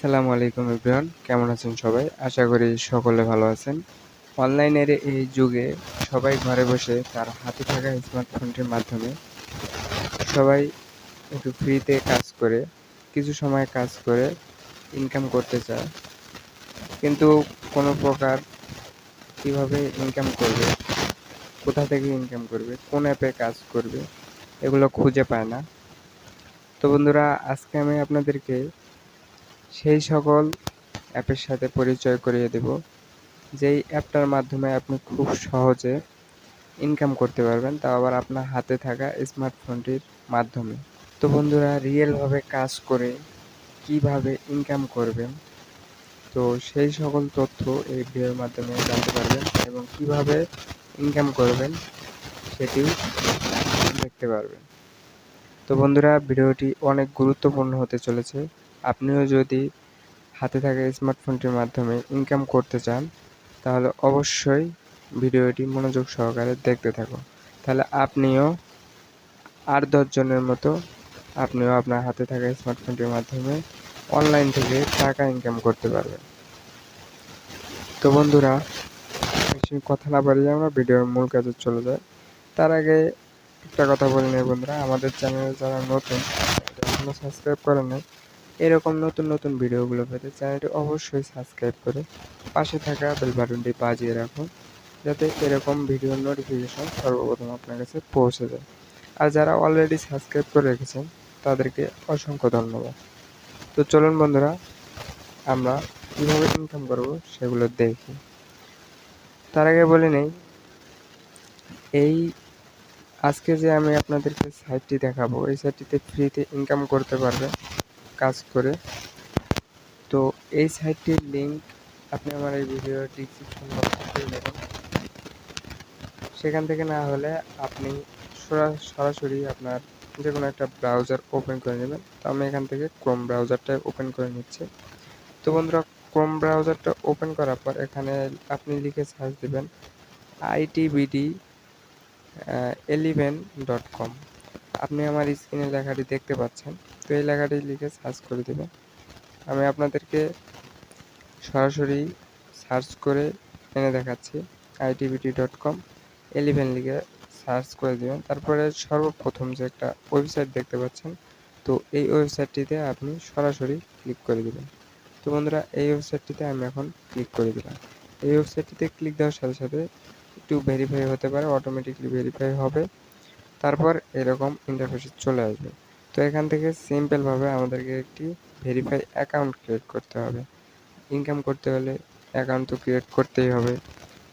আসসালামু আলাইকুম এভরিওয়ান, কেমন আছেন সবাই? আশা করি সকলে ভালো আছেন। অনলাইনের এই যুগে সবাই ঘরে বসে তার হাতে থাকা স্মার্টফোনটির মাধ্যমে সবাই একটু ফ্রিতে কাজ করে, কিছু সময় কাজ করে ইনকাম করতে চায়। কিন্তু কোনো প্রকার কিভাবে ইনকাম করবে, কোথা থেকে ইনকাম করবে, কোন অ্যাপে কাজ করবে, এগুলো খুঁজে পায় না। তো বন্ধুরা, আজকে আমি আপনাদেরকে সেই সকল অ্যাপের সাথে পরিচয় করিয়ে দেব, যেই অ্যাপটার মাধ্যমে আপনি খুব সহজে ইনকাম করতে পারবেন, তাও আবার আপনার হাতে থাকা স্মার্টফোনটির মাধ্যমে। তো বন্ধুরা, রিয়েলভাবে কাজ করে কিভাবে ইনকাম করবেন, তো সেই সকল তথ্য এই ভিডিওর মাধ্যমে জানতে পারবেন এবং কিভাবে ইনকাম করবেন সেটিও দেখতে পারবেন। তো বন্ধুরা, ভিডিওটি অনেক গুরুত্বপূর্ণ হতে চলেছে। আপনিও যদি হাতে থাকা স্মার্টফোনটির মাধ্যমে ইনকাম করতে চান, তাহলে অবশ্যই ভিডিওটি মনোযোগ সহকারে দেখতে থাকুন। তাহলে আপনিও আর 10 জনের মতো আপনিও আপনার হাতে থাকা স্মার্টফোনটির মাধ্যমে অনলাইন থেকে টাকা ইনকাম করতে পারবেন। তো বন্ধুরা, বেশি কথা না বাড়িয়ে আমরা ভিডিওর মূল কাজে চলে যাই। তার আগে একটা কথা বলে নেই বন্ধুরা, আমাদের চ্যানেলে যারা নতুন, এখনো সাবস্ক্রাইব করে নাই, এরকম নতুন নতুন ভিডিওগুলো পেতে চ্যানেলটি অবশ্যই সাবস্ক্রাইব করে পাশে থাকা বেল বাটনটি বাজিয়ে রাখুন, যাতে এরকম ভিডিওর নোটিফিকেশন সর্বপ্রথম আপনার কাছে পৌঁছে যায়। আর যারা অলরেডি সাবস্ক্রাইব করে রেখেছেন তাদেরকে অসংখ্য ধন্যবাদ। তো চলুন বন্ধুরা, আমরা কীভাবে ইনকাম করব সেগুলো দেখি। তার আগে বলে নেই, এই আজকে যে আমি আপনাদেরকে সাইটটি দেখাবো, এই সাইটটিতে ফ্রিতে ইনকাম করতে পারবেন কাজ করে। তো এই সাইটটির লিঙ্ক আপনি আমার এই ভিডিওর ডিসক্রিপশন বক্সে পেয়ে যাবেন। সেখান থেকে না হলে আপনি সরাসরি আপনার যে কোনো একটা ব্রাউজার ওপেন করে নেবেন। তো আমি এখান থেকে ক্রোম ব্রাউজারটা ওপেন করে নিচ্ছি। তো বন্ধুরা, ক্রোম ব্রাউজারটা ওপেন করার পর এখানে আপনি লিখে সার্চ দেবেন itbd11.com। আপনি আমার স্ক্রিনে লেখাটি দেখতে পাচ্ছেন। তো এই লেখাটি লিখে সার্চ করে দেবেন। আমি আপনাদেরকে সরাসরি সার্চ করে এনে দেখাচ্ছি। itbd.com 11 লিখে সার্চ করে দেবেন। তারপরে সর্বপ্রথম যে একটা ওয়েবসাইট দেখতে পাচ্ছেন, তো এই ওয়েবসাইটটিতে আপনি সরাসরি ক্লিক করে দেবেন। তো বন্ধুরা, এই ওয়েবসাইটটিতে আমি এখন ক্লিক করে দিলাম। এই ওয়েবসাইটটিতে ক্লিক দেওয়ার সাথে সাথে একটু ভেরিফাই হতে পারে, অটোমেটিকলি ভেরিফাই হবে। তারপর এরকম ইন্টারফেসে চলে আসবে। তো এখান থেকে সিম্পলভাবে আমাদেরকে একটি ভেরিফাই অ্যাকাউন্ট ক্রিয়েট করতে হবে। ইনকাম করতে হলে অ্যাকাউন্ট তো ক্রিয়েট করতেই হবে।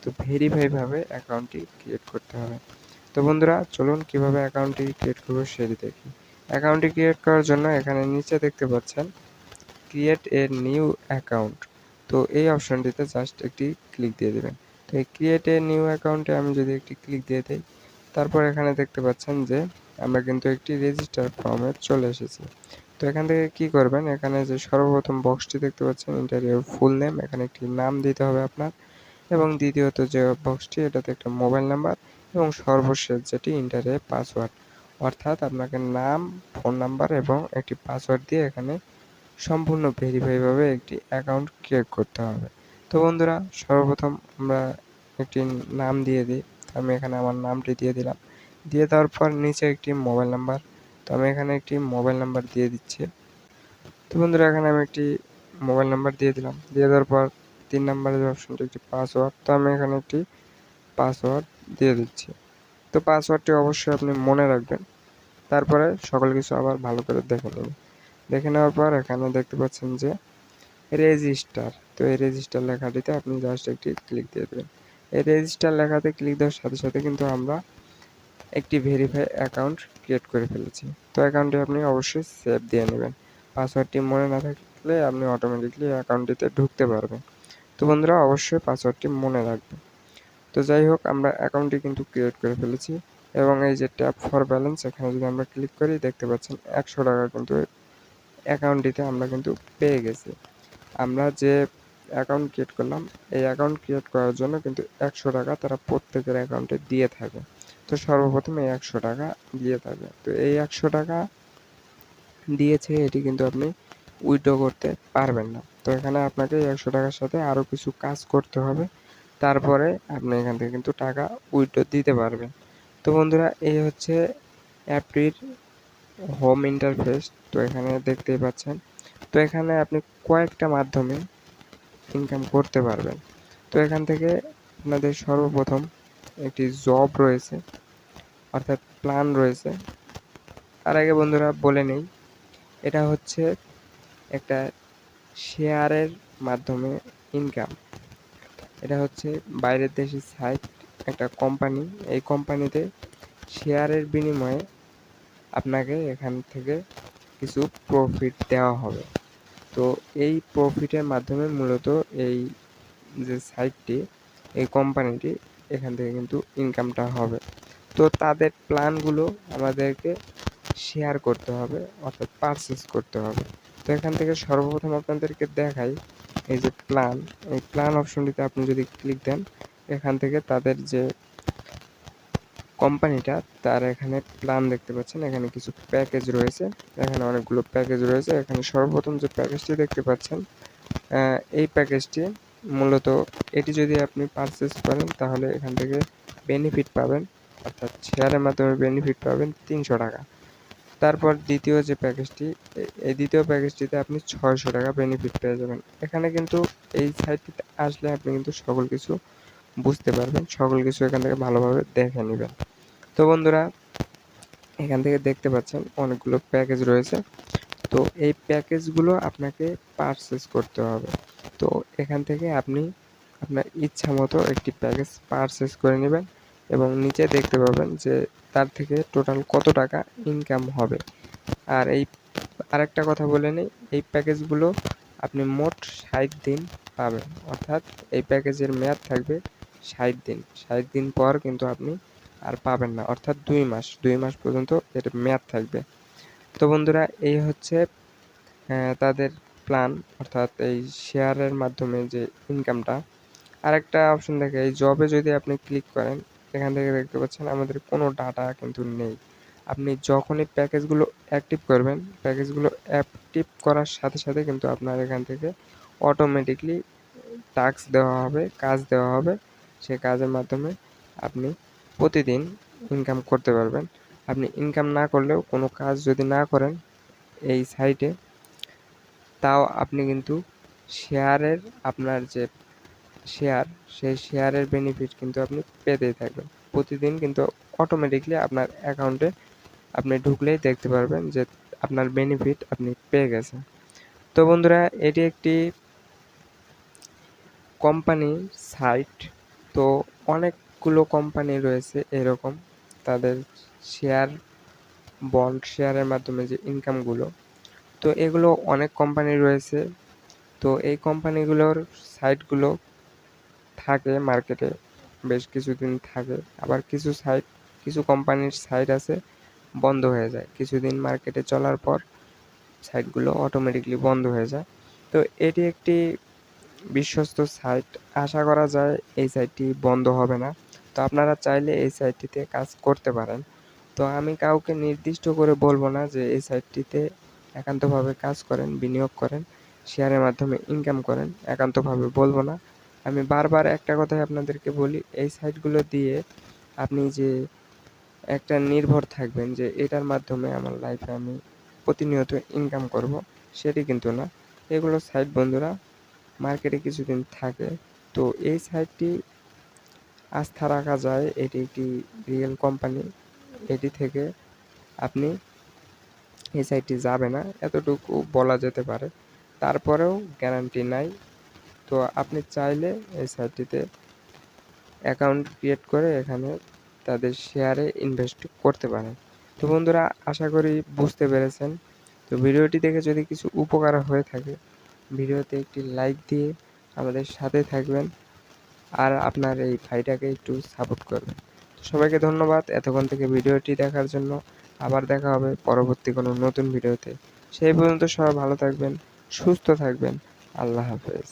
তো ভেরিফাইভাবে অ্যাকাউন্টটি ক্রিয়েট করতে হবে। তো বন্ধুরা, চলুন কীভাবে অ্যাকাউন্টটি ক্রিয়েট করবো সেটি দেখি। অ্যাকাউন্টটি ক্রিয়েট করার জন্য এখানে নিচে দেখতে পাচ্ছেন ক্রিয়েট এ নিউ অ্যাকাউন্ট। তো এই অপশনটিতে জাস্ট একটি ক্লিক দিয়ে দেবেন। তো এই ক্রিয়েট এ নিউ অ্যাকাউন্টে আমি যদি একটি ক্লিক দিয়ে দিই, তারপর এখানে দেখতে পাচ্ছেন যে আমরা কিন্তু একটি রেজিস্টার ফর্মে চলে এসেছি। তো এখান থেকে কি করবেন, এখানে যে সর্বপ্রথম বক্সটি দেখতে পাচ্ছেন এন্টার ইওর ফুল নেম, এখানে একটি নাম দিতে হবে আপনার, এবং দ্বিতীয়ত যে বক্সটি এটাতে একটা মোবাইল নাম্বার, এবং সর্বশেষ যেটি এন্টার এ পাসওয়ার্ড। অর্থাৎ আপনাকে নাম, ফোন নাম্বার এবং একটি পাসওয়ার্ড দিয়ে এখানে সম্পূর্ণ ভেরিফাইভাবে একটি অ্যাকাউন্ট ক্রিয়েট করতে হবে। তো বন্ধুরা, সর্বপ্রথম আমরা একটি নাম দিয়ে দিই। আমি এখানে আমার নামটি দিয়ে দিলাম। দিয়ে দেওয়ার পর নিচে একটি মোবাইল নাম্বার, তো আমি এখানে একটি মোবাইল নাম্বার দিয়ে দিচ্ছি। তো বন্ধুরা, এখানে আমি একটি মোবাইল নাম্বার দিয়ে দিলাম। দিয়ে দেওয়ার পর 3 নম্বরের যে অপশনটি একটি পাসওয়ার্ড, তো আমি এখানে একটি পাসওয়ার্ড দিয়ে দিচ্ছি। তো পাসওয়ার্ডটি অবশ্যই আপনি মনে রাখবেন। তারপরে সকল কিছু আবার ভালো করে দেখে নেবেন। দেখে নেওয়ার পর এখানে দেখতে পাচ্ছেন যে রেজিস্টার, তো এই রেজিস্টার লেখাটিতে আপনি জাস্ট একটি ক্লিক দিয়ে দেবেন। এই রেজিস্টার লেখাতে ক্লিক দেওয়ার সাথে সাথে কিন্তু আমরা একটি ভেরিফাই অ্যাকাউন্ট ক্রিয়েট করে ফেলেছি। তো অ্যাকাউন্টটি আপনি অবশ্যই সেভ দিয়ে নেবেন। পাসওয়ার্ডটি মনে না থাকলে আপনি অটোমেটিকলি অ্যাকাউন্টটিতে ঢুকতে পারবেন। তো বন্ধুরা, অবশ্যই পাসওয়ার্ডটি মনে রাখবেন। তো যাই হোক, আমরা অ্যাকাউন্টটি কিন্তু ক্রিয়েট করে ফেলেছি, এবং এই যে ট্যাপ ফর ব্যালেন্স, এখানে যদি আমরা ক্লিক করি দেখতে পাচ্ছেন 100 টাকা কিন্তু অ্যাকাউন্টটিতে আমরা কিন্তু পেয়ে গেছি। আমরা যে অ্যাকাউন্ট ক্রিয়েট করলাম, এই অ্যাকাউন্ট ক্রিয়েট করার জন্য কিন্তু 100 টাকা তারা প্রত্যেকের অ্যাকাউন্টে দিয়ে থাকে। তো সর্বপ্রথম এই 100 টাকা দিয়ে থাকে। তো এই 100 টাকা দিয়েছে, এটি কিন্তু আপনি উইথড্র করতে পারবেন না। তো এখানে আপনাকে 100 টাকার সাথে আরও কিছু কাজ করতে হবে, তারপরে আপনি এখান থেকে কিন্তু টাকা উইথড্র দিতে পারবেন। তো বন্ধুরা, এই হচ্ছে অ্যাপটির হোম ইন্টারফেস। তো এখানে দেখতেই পাচ্ছেন। তো এখানে আপনি কয়েকটা মাধ্যমে ইনকাম করতে পারবেন। তো এখান থেকে আপনাদের সর্বপ্রথম একটি জব রয়েছে, অর্থাৎ প্ল্যান রয়েছে। তার আগে বন্ধুরা বলে নেই, এটা হচ্ছে একটা শেয়ারের মাধ্যমে ইনকাম। এটা হচ্ছে বাইরের দেশের সাইট, একটা কোম্পানি। এই কোম্পানিতে শেয়ারের বিনিময়ে আপনাকে এখান থেকে কিছু প্রফিট দেওয়া হবে। তো এই প্রফিটের মাধ্যমে মূলত এই যে সাইটটি, এই কোম্পানিটি, এখান থেকে কিন্তু ইনকামটা হবে। তো তাদের প্ল্যানগুলো আমাদেরকে শেয়ার করতে হবে, অর্থাৎ পারচেস করতে হবে। তো এখান থেকে সর্বপ্রথম আপনাদেরকে দেখাই এই যে প্ল্যান, এই প্ল্যান অপশনটিতে আপনি যদি ক্লিক দেন, এখান থেকে তাদের যে কোম্পানিটা, তার এখানে প্ল্যান দেখতে পাচ্ছেন। এখানে কিছু প্যাকেজ রয়েছে, এখানে অনেকগুলো প্যাকেজ রয়েছে। এখানে সর্বপ্রথম যে প্যাকেজটি দেখতে পাচ্ছেন, এই প্যাকেজটি মূলত, এটি যদি আপনি পারচেস করেন তাহলে এখান থেকে বেনিফিট পাবেন, অর্থাৎ শেয়ারের মাধ্যমে বেনিফিট পাবেন 300 টাকা। তারপর দ্বিতীয় যে প্যাকেজটি, এই দ্বিতীয় প্যাকেজটিতে আপনি 600 টাকা বেনিফিট পেয়ে যাবেন। এখানে কিন্তু এই সাইটটিতে আসলে আপনি কিন্তু সকল কিছু বুঝতে পারবেন, সকল কিছু এখান থেকে ভালোভাবে দেখে নেবেন। তো বন্ধুরা, এখান থেকে দেখতে পাচ্ছেন অনেকগুলো প্যাকেজ রয়েছে। তো এই প্যাকেজগুলো আপনাকে পারচেস করতে হবে। তো এখান থেকে আপনি আপনার ইচ্ছা মতো একটি প্যাকেজ পারচেস করে নেবেন এবং নিচে দেখতে পাবেন যে তার থেকে টোটাল কত টাকা ইনকাম হবে। আর এই আরেকটা কথা বলে নেই, এই প্যাকেজগুলো আপনি মোট 60 দিন পাবেন, অর্থাৎ এই প্যাকেজের মেয়াদ থাকবে 60 দিন। 60 দিন পর কিন্তু আপনি আর পাবেন না, অর্থাৎ 2 মাস পর্যন্ত এর মেয়াদ থাকবে। তো বন্ধুরা, এই হচ্ছে তাদের প্ল্যান, অর্থাৎ এই শেয়ারের মাধ্যমে যে ইনকামটা। আরেকটা অপশন দেখে, এই জবে যদি আপনি ক্লিক করেন, এখান থেকে দেখতে পাচ্ছেন আমাদের কোনো ডাটা কিন্তু নেই। আপনি যখনই প্যাকেজগুলো অ্যাক্টিভ করবেন, প্যাকেজগুলো অ্যাক্টিভ করার সাথে সাথে কিন্তু আপনার এখান থেকে অটোমেটিকলি টাস্ক দেওয়া হবে, কাজ দেওয়া হবে। সেই কাজের মাধ্যমে আপনি প্রতিদিন ইনকাম করতে পারবেন। আপনি ইনকাম না করলেও, কোনো কাজ যদি না করেন এই সাইটে, তাও আপনি কিন্তু শেয়ারের, আপনার যে শেয়ার, সেই শেয়ারের বেনিফিট কিন্তু আপনি পেতেই থাকবেন প্রতিদিন। কিন্তু অটোমেটিকলি আপনার অ্যাকাউন্টে আপনি ঢুকলেই দেখতে পারবেন যে আপনার বেনিফিট আপনি পেয়ে গেছেন। তো বন্ধুরা, এটি একটি কোম্পানি সাইট। তো অনেকগুলো কোম্পানি রয়েছে এরকম, তাদের শেয়ার, বন্ড শেয়ারের মাধ্যমে যে ইনকামগুলো। তো এগুলো অনেক কোম্পানি রয়েছে। তো এই কোম্পানিগুলোর সাইটগুলো থাকে মার্কেটে, বেশ কিছুদিন থাকে। আবার কিছু কোম্পানির সাইট আছে বন্ধ হয়ে যায়, কিছুদিন মার্কেটে চলার পর সাইটগুলো অটোমেটিকলি বন্ধ হয়ে যায়। তো এটি একটি বিশ্বস্ত সাইট, আশা করা যায় এই সাইটটি বন্ধ হবে না। তো আপনারা চাইলে এই সাইটটিতে কাজ করতে পারেন। তো আমি কাউকে নির্দিষ্ট করে বলবো না যে এই সাইটটিতে একান্তভাবে কাজ করেন, বিনিয়োগ করেন, শেয়ারের মাধ্যমে ইনকাম করেন, একান্তভাবে বলবো না। আমি বারবার একটা কথাই আপনাদেরকে বলি, এই সাইটগুলো দিয়ে আপনি যে একটা নির্ভর থাকবেন যে এটার মাধ্যমে আমার লাইফে আমি প্রতিনিয়ত ইনকাম করব, সেটি কিন্তু না। এগুলো সাইট বন্ধুরা মার্কেটে কিছুদিন থাকে। তো এই সাইটটি আস্থা রাখা যায়, এটি একটি রিয়েল কোম্পানি। এটি থেকে আপনি, এই সাইটটি যাবে না এতটুকু বলা যেতে পারে, তারপরেও গ্যারান্টি নাই। তো আপনি চাইলে এই সাইটটিতে অ্যাকাউন্ট ক্রিয়েট করে এখানে তাদের শেয়ারে ইনভেস্ট করতে পারেন। তো বন্ধুরা, আশা করি বুঝতে পেরেছেন। তো ভিডিওটি দেখে যদি কিছু উপকার হয়ে থাকে, ভিডিওতে একটি লাইক দিয়ে আমাদের সাথে থাকবেন আর আপনার এই ভাইটাকে একটু সাপোর্ট করবেন। তো সবাইকে ধন্যবাদ এতক্ষণ থেকে ভিডিওটি দেখার জন্য। আবার দেখা হবে পরবর্তী কোনো নতুন ভিডিওতে। সেই পর্যন্ত সবাই ভালো থাকবেন, সুস্থ থাকবেন। আল্লাহ হাফেজ।